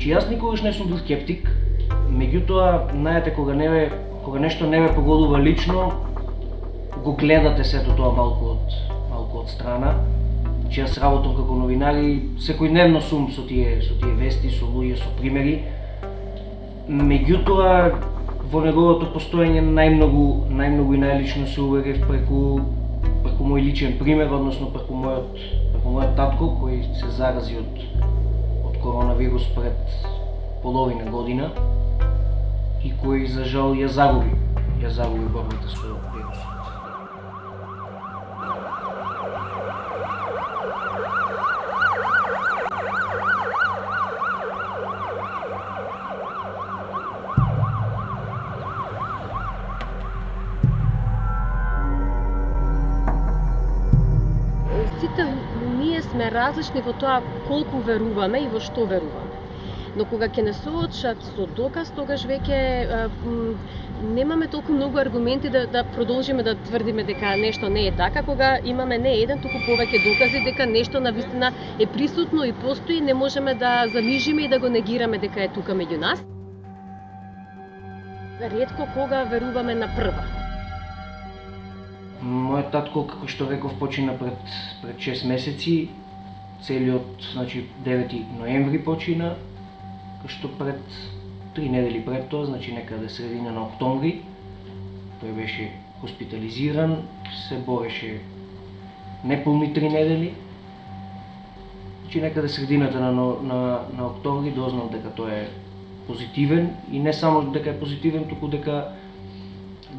Значи јас никогаш не сум бил скептик, меѓутоа, знаете, кога нешто не ве погодува лично, го гледате сето тоа малку од страна. Значи јас работам како новинар и секојдневно сум со тие вести, со луѓе, со примери. Меѓутоа, во неговото постоење најмногу и најлично се уверив преку мој личен пример, односно преку мојот татко кој се зарази од коронавирус пред половина година и кој за жал ја загуби борбата со вирусот. Сите ние сме различни во тоа колку веруваме и во што веруваме. Но кога ќе не соочат со доказ, тогаш веќе немаме толку многу аргументи да продолжиме да тврдиме дека нешто не е така, кога имаме не еден, туку повеќе докази дека нешто навистина е присутно и постои, не можеме да замижиме и да го негираме дека е тука меѓу нас. Ретко кога веруваме на прва. Мојот татко, како што реков, почина пред 6 месеци, целиот, значи 9 ноември почина, што пред 3 недели пред тоа, значи некаде средина на октомври, тој беше хоспитализиран, се бореше неполни 3 недели. Значи некаде средината на октомври дознал дека тој е позитивен и не само дека е позитивен, туку дека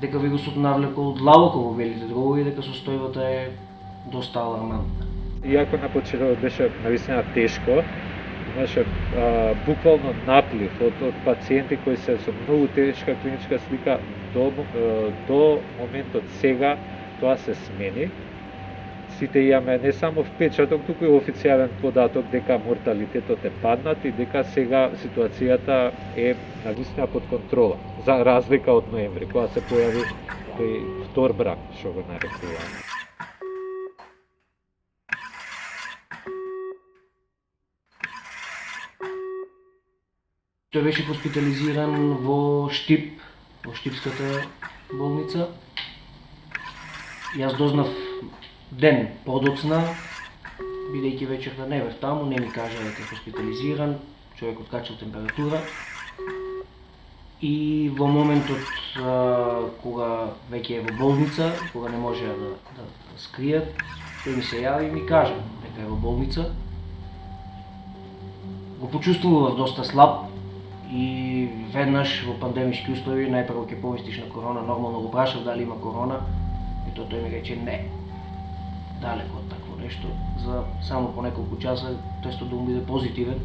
вирусот навлекол длабоко во белите дробови и дека состојбата е доста алармантна. Иако на почетокот беше навистина тешко, имаше буквално наплив од пациенти кои се со многу тешка клиничка слика, до моментот сега тоа се смени. Сите имаме не само впечаток, туку и официјален податок дека морталитетот е паднат и дека сега ситуацијата е навистина под контрола, за разлика од ноември, кога се појави тој втор брак, што го нарекуваме. Тој беше хоспитализиран во Штип, во Штипската болница. Јас дознав ден подоцна, бидејќи вечерта не бев таму, не ми кажа дека е хоспитализиран, човекот качал температура. И во моментот кога веќе е во болница, кога не може да скријат, тој ми се јави и ми кажа дека е во болница. Го почувствував доста слаб и веднаш во пандемички услови најпрво ќе помислиш на корона, нормално го прашав дали има корона и тој ми рече не. Далеко од такво нешто, за само по неколку часа тестот да му биде позитивен.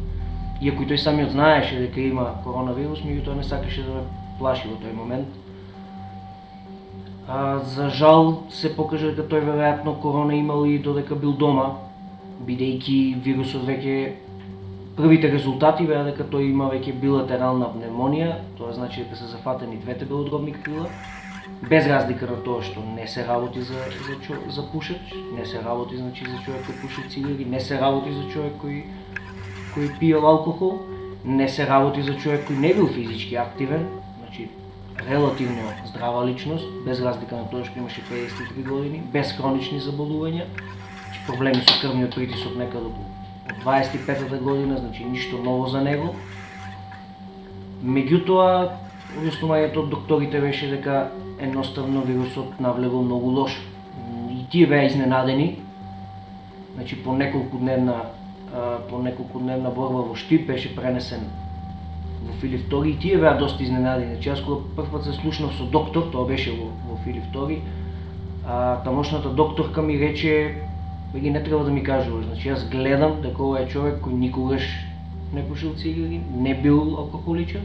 Иако и тој самиот знаеше дека има коронавирус, меѓутоа не сакаше да ме плаши во тој момент. За жал се покажа дека тој веројатно корона имал и додека бил дома, бидејќи вирусот веќе првите резултати беа дека тој има веќе билатерална пневмонија, тоа значи дека се зафатени двете белодробни крила. Без разлика на тоа што не се работи за пушач, не се работи значи за човек кој пуши цигари, не се работи за човек кој пиел алкохол, не се работи за човек кој не бил физички активен, значи релативно здрава личност, без разлика на тоа што имаше 53 години, без хронични заболувања, значи проблеми со крвниот притисок некаде од 25-та година, значи ништо ново за него. Меѓутоа, објаснувањето од докторите беше дека едноставно вирусот навлегол многу лошо. И тие беа изненадени. Значи по неколкудневна борба во Штип беше пренесен во Филип II и тие беа доста изненадени. Значи јас кога првпат се слушнав со доктор, тоа беше во Филип II, тамошната докторка ми рече веќе не треба да ми кажуваш. Значи јас гледам дека ова е човек кој никогаш не пушил цигари, не бил алкохоличар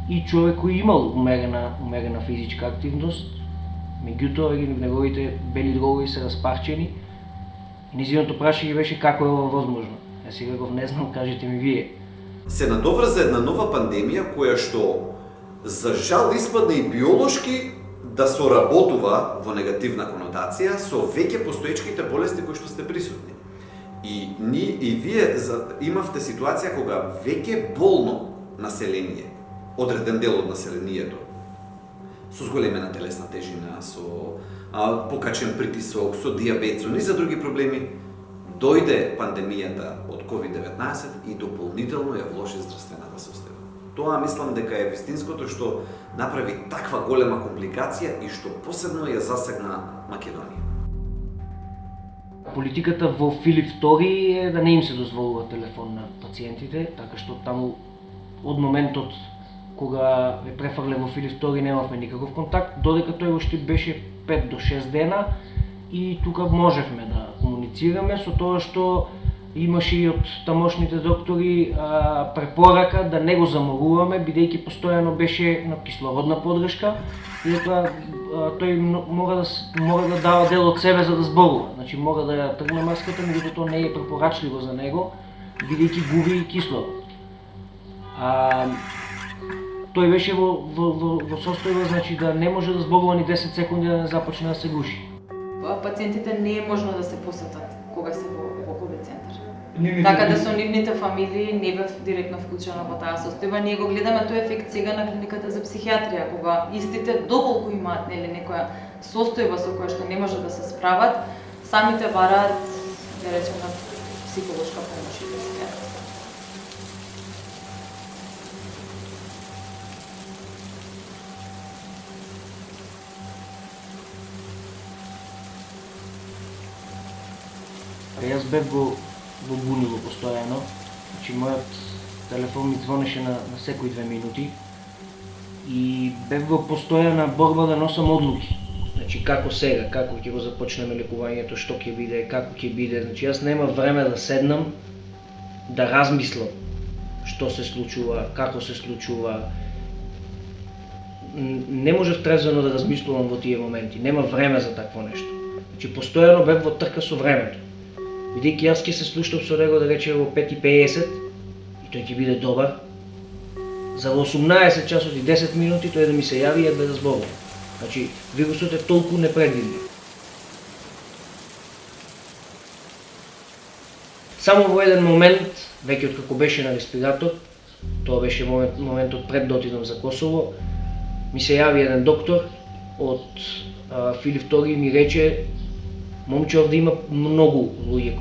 и човек кој имал умерена физичка активност, меѓутоа неговите бели дробови се распарчени и низиното прашање беше како е ова возможно. Јас си реков не знам, кажете ми вие. Се надоврза една нова пандемија која што за жал испадна и биолошки да соработува во негативна конотација со веќе постоечките болести кои што сте присутни. И вие имавте ситуација кога веќе болно население, одреден дел од населението, со зголемена телесна тежина, со покачен притисок, со диабет, со низа други проблеми, дојде пандемијата од COVID-19 и дополнително ја влоши здравствената состојба. Тоа мислам дека е вистинското што направи таква голема компликација и што посебно ја засегна Македонија. Политиката во Филип II е да не им се дозволува телефон на пациентите, така што таму од моментот кога е префрлен во Филип II немавме никаков контакт, додека тој уште беше 5 до 6 дена и тука можевме да комуницираме со тоа што имаше и од тамошните доктори препорака да не го заморуваме, бидејќи постојано беше на кислородна подршка и дека тој мора да дава дел од себе за да зборува. Значи мора да ја тргне маската, меѓутоа тоа не е препорачливо за него, бидејќи губи кислород. Тој беше во состојба, значи да не може да зборува ни 10 секунди да не започне да се гуши. Пациентите не е можно да се посетат кога се во ковид центар. Така да со нивните фамилии не бев директно вклучена во таа состојба. Ние го гледаме тој ефект сега на клиниката за психијатрија, кога истите доколку имаат некоја состојба со која што не може да се справат, самите бараат, да речеме, психолошка помош и психијатрија. Јас бев во бунило постојано, значи мојот телефон ми звонеше на секои 2 минути и бев во постојана борба да носам одлуки. Значи како сега, како ќе го започнеме лекувањето, што ќе биде, како ќе биде, значи јас нема време да седнам, да размислам што се случува, како се случува. Не можев трезвено да размислувам во тие моменти, нема време за такво нешто. Значи постојано бев во трка со времето. Бидејќи јас ќе се слуштам со него да речеме во 5:50 и тој ќе биде добар, за 18 часот и 10 минути тој да ми се јави и едва да зборува. Значи, вирусот е толку непредвидлив. Само во еден момент, веќе откако беше на респиратор, тоа беше моментот пред да отидам за Косово, ми се јави еден доктор од Филип II и ми рече: момче, овде има многу луѓе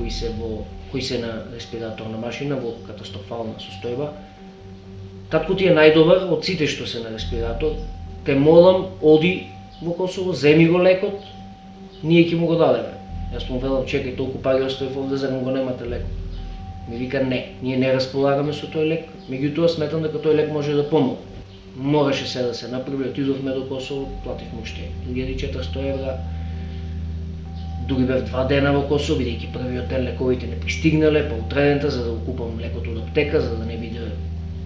кои се на респираторна машина во катастрофална состојба. Татко ти е најдобар од сите што се на респиратор. Те молам, оди во Косово, земи го лекот, ние ќе му го дадеме. Јас му велам: чекај, толку пари оставив овде, зарем го немате лекот? Ми вика: не, ние не располагаме со тој лек, меѓутоа сметам дека тој лек може да помогне. Мораше се да се направи, отидовме до Косово, плативме уште 1400 евра. Дури бев 2 дена во Косово, бидејќи првиот ден лековите не пристигнале, па утредента за да го купам лекот од аптека, за да не биде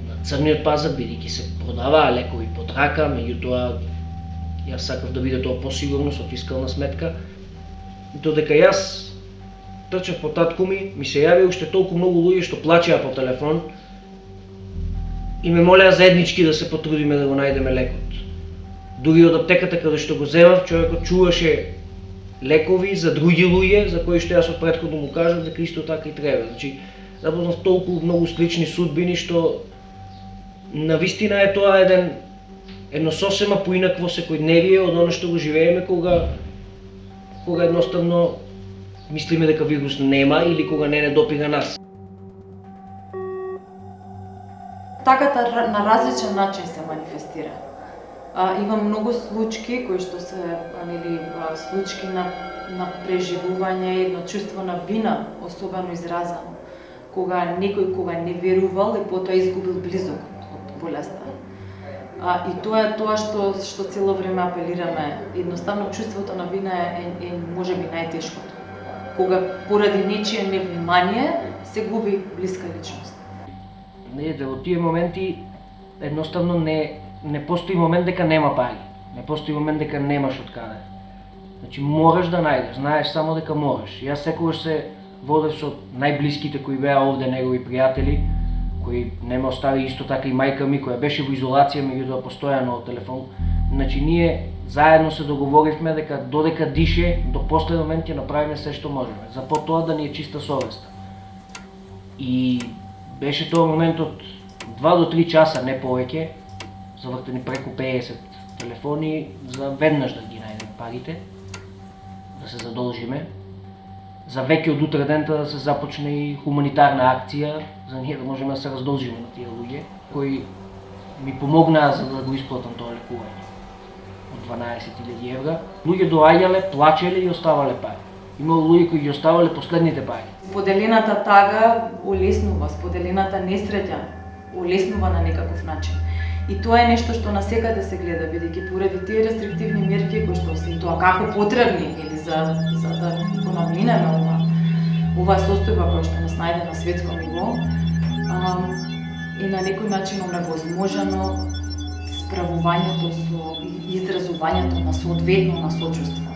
на црниот пазар, бидејќи се продаваа лекови под рака, меѓутоа јас сакав да биде тоа посигурно со фискална сметка. Додека јас трчав по татко ми се јави уште толку многу луѓе што плачеа по телефон и ме молеа заеднички да се потрудиме да го најдеме лекот. Дури од аптеката каде што го земав, човекот чуваше лекови за други луѓе, за кои што јас од претходно му кажав дека исто така и треба. Значи, запознав толку многу слични судбини што навистина е тоа едно сосема поинакво секојдневие од оно што го живееме кога едноставно мислиме дека вирус нема или кога не допира нас. Таката на различен начин се манифестира. Има многу случаи кои што се случаи на преживување, едно чувство на вина, особено изразено, кога некој кога не верувал и потоа изгубил близок од болеста. И тоа е тоа што цело време апелираме. Едноставно чувството на вина е можеби најтешкото. Кога поради нечие невнимание се губи блиска личност. Видите, во тие моменти едноставно не постои момент дека нема пари. Не постои момент дека немаш од каде. Значи мораш да најдеш, знаеш само дека мораш. Јас секогаш се водев со најблиските кои беа овде негови пријатели, кои не ме остави, исто така и мајка ми која беше во изолација, меѓутоа постојано од телефон. Значи ние заедно се договоривме дека додека дише, до последен момент ќе направиме се што можеме, за потоа да ни е чиста совеста. И беше тоа моментот 2 до 3 часа, не повеќе, завртени преку 50 телефони, за веднаш да ги најдеме парите, да се задолжиме. За веќе од утре дента да се започне и хуманитарна акција, за ние да можеме да се раздолжиме на тие луѓе, кои ми помогнаа за да го исплатам тоа лекување од 12.000 евра. Луѓе доаѓале, плачеле и оставале пари. Имало луѓе кои ги оставале последните пари. Споделената тага олеснува, споделената несреќа олеснува на некаков начин. И тоа е нешто што насекаде се гледа, бидејќи поради тие рестриктивни мерки кои што се и тоа како потребни или за да го надминеме ова состојба која што нас најде на светско ниво, е на некој начин оневозможено справувањето со изразувањето на соодветно на сочувство.